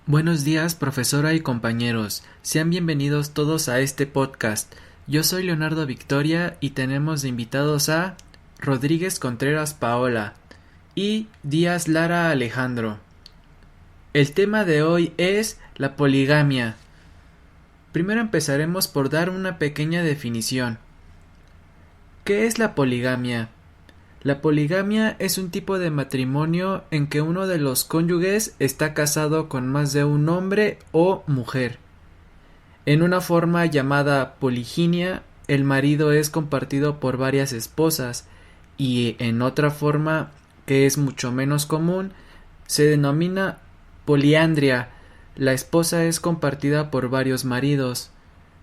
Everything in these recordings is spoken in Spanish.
Buenos días, profesora y compañeros. Sean bienvenidos todos a este podcast. Yo soy Leonardo Victoria y tenemos de invitados a Rodríguez Contreras Paola y Díaz Lara Alejandro. El tema de hoy es la poligamia. Primero empezaremos por dar una pequeña definición. ¿Qué es la poligamia? La poligamia es un tipo de matrimonio en que uno de los cónyuges está casado con más de un hombre o mujer. En una forma llamada poliginia, el marido es compartido por varias esposas y en otra forma, que es mucho menos común, se denomina poliandria. La esposa es compartida por varios maridos.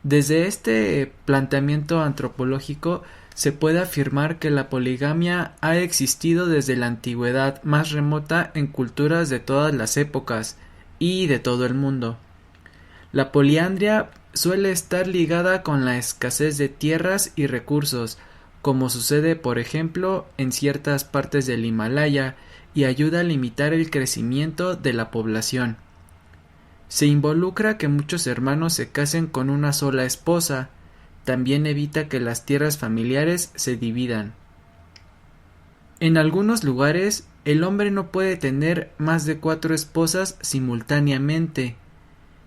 Desde este planteamiento antropológico se puede afirmar que la poligamia ha existido desde la antigüedad más remota en culturas de todas las épocas y de todo el mundo. La poliandria suele estar ligada con la escasez de tierras y recursos, como sucede por ejemplo en ciertas partes del Himalaya, y ayuda a limitar el crecimiento de la población. Se involucra que muchos hermanos se casen con una sola esposa, también evita que las tierras familiares se dividan. En algunos lugares, el hombre no puede tener más de 4 esposas simultáneamente.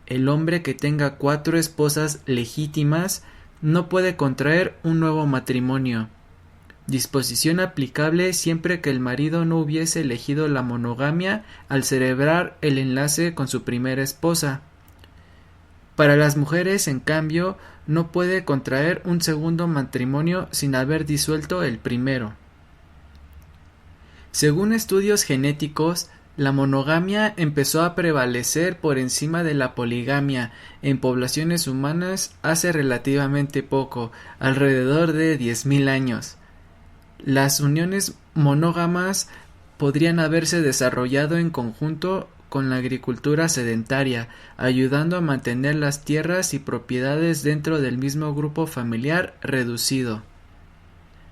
El hombre que tenga 4 esposas legítimas no puede contraer un nuevo matrimonio. Disposición aplicable siempre que el marido no hubiese elegido la monogamia al celebrar el enlace con su primera esposa. Para las mujeres, en cambio, no puede contraer un segundo matrimonio sin haber disuelto el primero. Según estudios genéticos, la monogamia empezó a prevalecer por encima de la poligamia en poblaciones humanas hace relativamente poco, alrededor de 10.000 años. Las uniones monógamas podrían haberse desarrollado en conjunto con la agricultura sedentaria, ayudando a mantener las tierras y propiedades dentro del mismo grupo familiar reducido.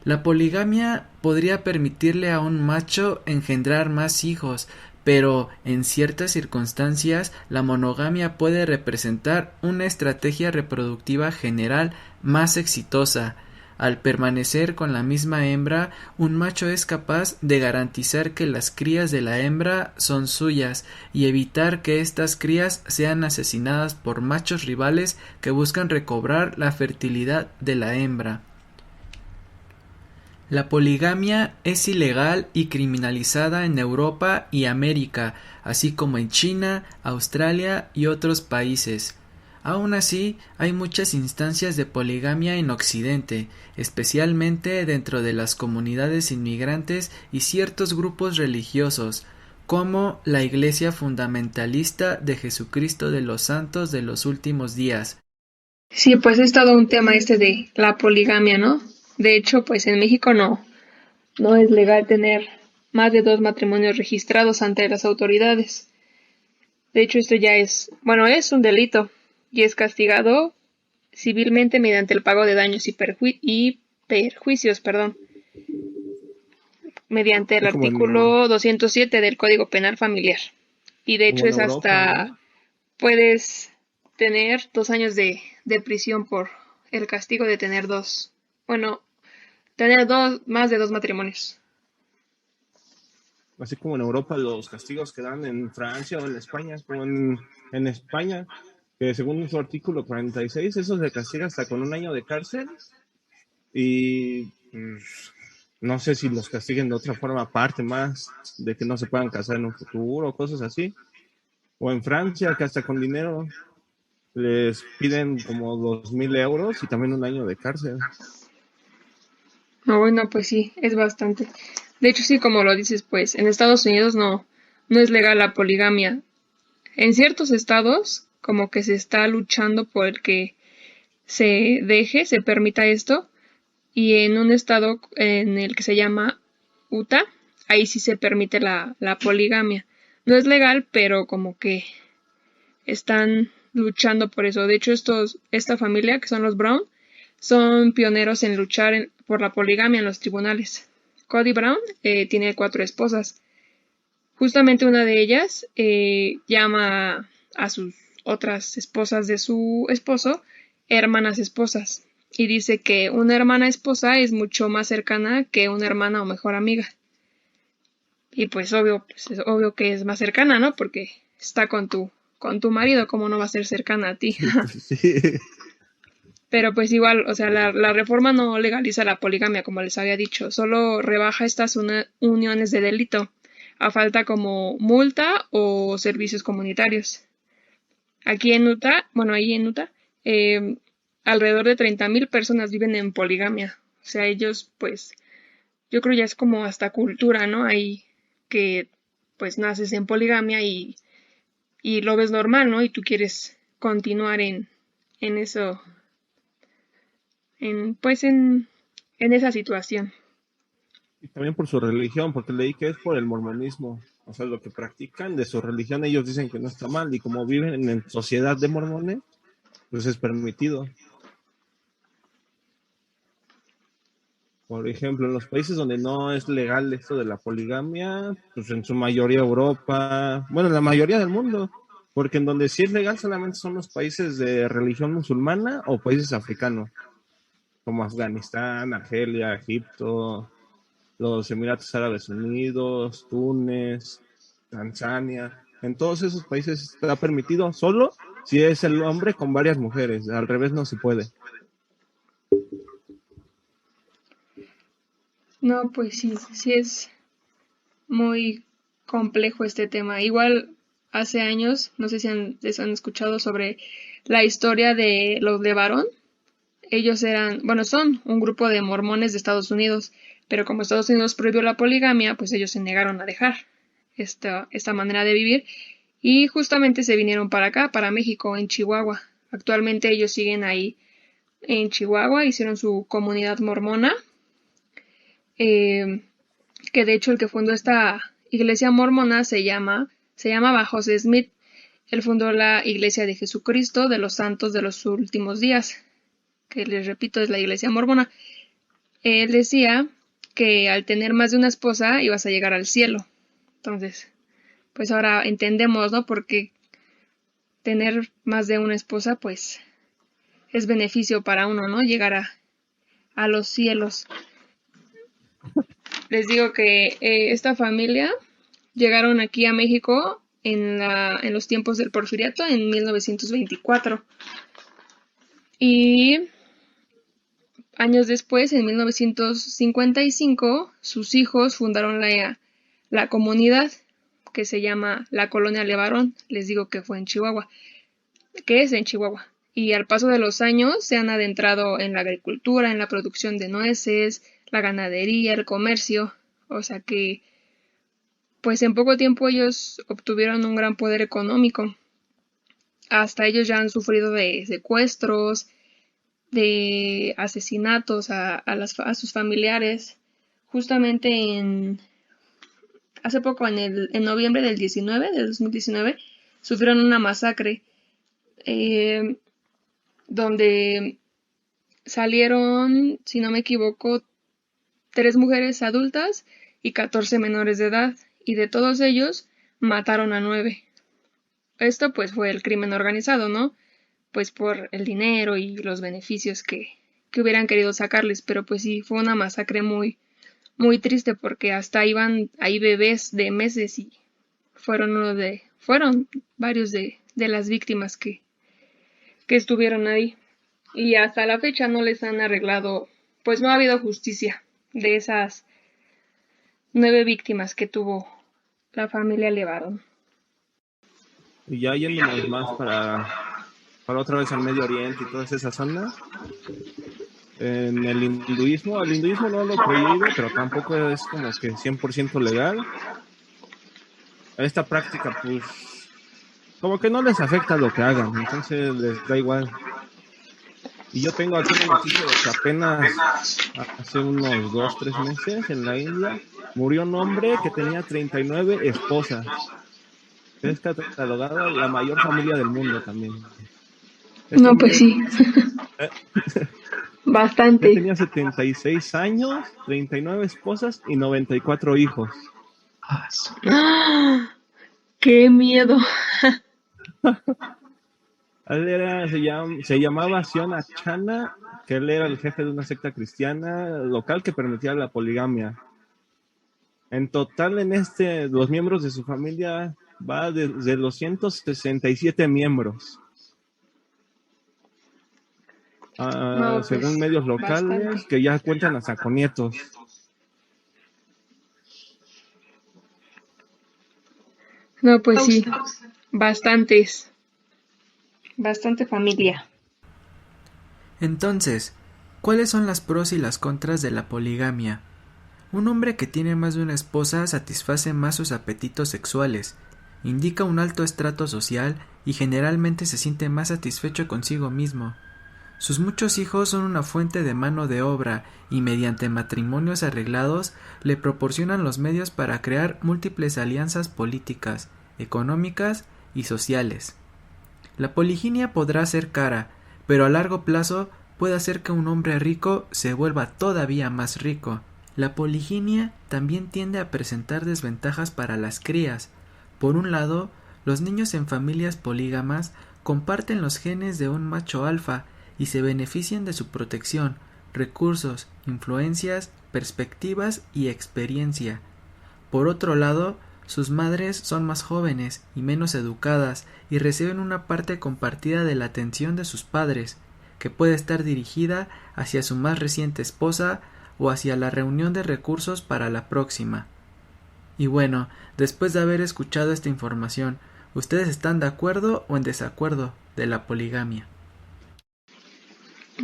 La poligamia podría permitirle a un macho engendrar más hijos, pero en ciertas circunstancias la monogamia puede representar una estrategia reproductiva general más exitosa. Al permanecer con la misma hembra, un macho es capaz de garantizar que las crías de la hembra son suyas y evitar que estas crías sean asesinadas por machos rivales que buscan recobrar la fertilidad de la hembra. La poligamia es ilegal y criminalizada en Europa y América, así como en China, Australia y otros países. Aun así, hay muchas instancias de poligamia en Occidente, especialmente dentro de las comunidades inmigrantes y ciertos grupos religiosos, como la Iglesia Fundamentalista de Jesucristo de los Santos de los Últimos Días. Sí, pues es todo un tema este de la poligamia, ¿no? De hecho, pues en México no es legal tener más de 2 matrimonios registrados ante las autoridades. De hecho, esto ya es un delito y es castigado civilmente mediante el pago de daños y perjuicios, mediante el Es artículo 207 del Código Penal Familiar. Y de hecho como en es Europa, hasta, ¿no? puedes tener 2 años de prisión por el castigo de bueno, tener más de 2 matrimonios. Así como en Europa los castigos que dan en Francia o en España, como en España, que según su artículo 46, eso se castiga hasta con un año de cárcel y pues, no sé si los castiguen de otra forma aparte más de que no se puedan casar en un futuro o cosas así. O en Francia, que hasta con dinero les piden como 2.000 euros y también un año de cárcel. No, bueno, pues sí, es bastante. De hecho, sí, como lo dices, pues en Estados Unidos no es legal la poligamia. En ciertos estados, como que se está luchando por el que se permita esto, y en un estado en el que se llama Utah, ahí sí se permite la poligamia. No es legal, pero como que están luchando por eso. De hecho, esta familia, que son los Brown, son pioneros en luchar por la poligamia en los tribunales. Cody Brown tiene 4 esposas. Justamente una de ellas llama a sus otras esposas de su esposo hermanas esposas. Y dice que una hermana esposa es mucho más cercana que una hermana o mejor amiga. Y pues es obvio que es más cercana, ¿no? Porque está con tu marido, ¿cómo no va a ser cercana a ti? Sí. Pero pues igual, o sea, la reforma no legaliza la poligamia, como les había dicho, solo rebaja estas uniones de delito, a falta como multa o servicios comunitarios. Aquí en Utah, bueno, ahí en Utah, alrededor de 30,000 personas viven en poligamia. O sea, ellos, pues, yo creo ya es como hasta cultura, ¿no? Ahí que, pues, naces en poligamia y lo ves normal, ¿no? Y tú quieres continuar en eso, en esa situación. Y también por su religión, porque leí que es por el mormonismo. O sea, lo que practican de su religión, ellos dicen que no está mal. Y como viven en sociedad de mormones, pues es permitido. Por ejemplo, en los países donde no es legal esto de la poligamia, pues en su mayoría Europa, bueno, en la mayoría del mundo, porque en donde sí es legal solamente son los países de religión musulmana o países africanos, como Afganistán, Argelia, Egipto, los Emiratos Árabes Unidos, Túnez, Tanzania. En todos esos países está permitido solo si es el hombre con varias mujeres, al revés no se puede. No, pues sí, sí es muy complejo este tema. Igual hace años, no sé si les han escuchado sobre la historia de los LeBaron. Ellos eran, bueno, son un grupo de mormones de Estados Unidos, pero como Estados Unidos prohibió la poligamia, pues ellos se negaron a dejar esta manera de vivir y justamente se vinieron para acá, para México, en Chihuahua. Actualmente ellos siguen ahí en Chihuahua, hicieron su comunidad mormona, eh, que de hecho el que fundó esta iglesia mormona se llamaba José Smith. Él fundó la Iglesia de Jesucristo de los Santos de los Últimos Días, que les repito es la iglesia mormona. Él decía que al tener más de una esposa ibas a llegar al cielo. Entonces, pues ahora entendemos, ¿no? Porque tener más de una esposa, pues es beneficio para uno, ¿no? Llegar a los cielos. Les digo que esta familia llegaron aquí a México en los tiempos del Porfiriato, en 1924. Y años después, en 1955, sus hijos fundaron la comunidad que se llama la Colonia Levarón. Les digo que fue en Chihuahua, que es en Chihuahua. Y al paso de los años se han adentrado en la agricultura, en la producción de nueces, la ganadería, el comercio. O sea que, pues en poco tiempo ellos obtuvieron un gran poder económico. Hasta ellos ya han sufrido de secuestros, de asesinatos a sus familiares. Justamente hace poco, en noviembre del 2019, sufrieron una masacre donde salieron, si no me equivoco, 3 mujeres adultas y 14 menores de edad, y de todos ellos mataron a 9. Esto pues fue el crimen organizado, ¿no? Pues por el dinero y los beneficios que hubieran querido sacarles, pero pues sí, fue una masacre muy, muy triste porque hasta iban ahí bebés de meses y fueron varios de las víctimas que estuvieron ahí. Y hasta la fecha no les han arreglado, pues no ha habido justicia de esas 9 víctimas que tuvo la familia Levarón. Y ya yéndonos más para otra vez al Medio Oriente y todas esas zonas. En el hinduismo no lo prohíbe, pero tampoco es como que 100% legal. Esta práctica, pues, como que no les afecta lo que hagan, entonces les da igual. Y yo tengo aquí una noticia de que apenas hace unos 2, 3 meses en la India murió un hombre que tenía 39 esposas. Es catalogada la mayor familia del mundo también. Este No, pues hombre sí, ya bastante. tenía 76 años, 39 esposas y 94 hijos. ¡Ah! ¡Qué miedo! Se llamaba Sion Achana, que él era el jefe de una secta cristiana local que permitía la poligamia. En total, los miembros de su familia va desde los 167 miembros. No, pues, según medios locales, bastante. que ya cuentan hasta con nietos. No, pues sí, bastantes. Bastante familia. Entonces, ¿cuáles son las pros y las contras de la poligamia? Un hombre que tiene más de una esposa satisface más sus apetitos sexuales, indica un alto estrato social y generalmente se siente más satisfecho consigo mismo. Sus muchos hijos son una fuente de mano de obra y mediante matrimonios arreglados le proporcionan los medios para crear múltiples alianzas políticas, económicas y sociales. La poliginia podrá ser cara, pero a largo plazo puede hacer que un hombre rico se vuelva todavía más rico. La poliginia también tiende a presentar desventajas para las crías. Por un lado, los niños en familias polígamas comparten los genes de un macho alfa y se benefician de su protección, recursos, influencias, perspectivas y experiencia. Por otro lado, sus madres son más jóvenes y menos educadas y reciben una parte compartida de la atención de sus padres, que puede estar dirigida hacia su más reciente esposa o hacia la reunión de recursos para la próxima. Y bueno, después de haber escuchado esta información, ¿ustedes están de acuerdo o en desacuerdo de la poligamia?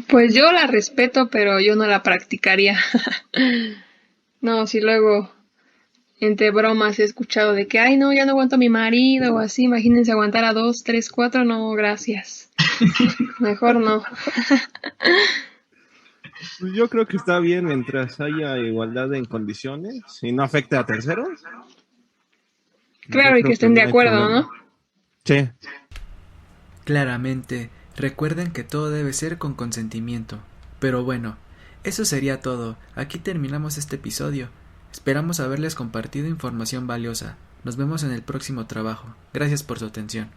Pues yo la respeto, pero yo no la practicaría. No, si luego entre bromas he escuchado de que, ay, no, ya no aguanto a mi marido o así, imagínense aguantar a 2, 3, 4, no, gracias. Mejor no. Pues yo creo que está bien mientras haya igualdad en condiciones y no afecte a terceros. Claro, Yo y creo que estén de no hay acuerdo, problema. ¿no? Sí. Claramente, recuerden que todo debe ser con consentimiento. Pero bueno, eso sería todo. Aquí terminamos este episodio. Esperamos haberles compartido información valiosa. Nos vemos en el próximo trabajo. Gracias por su atención.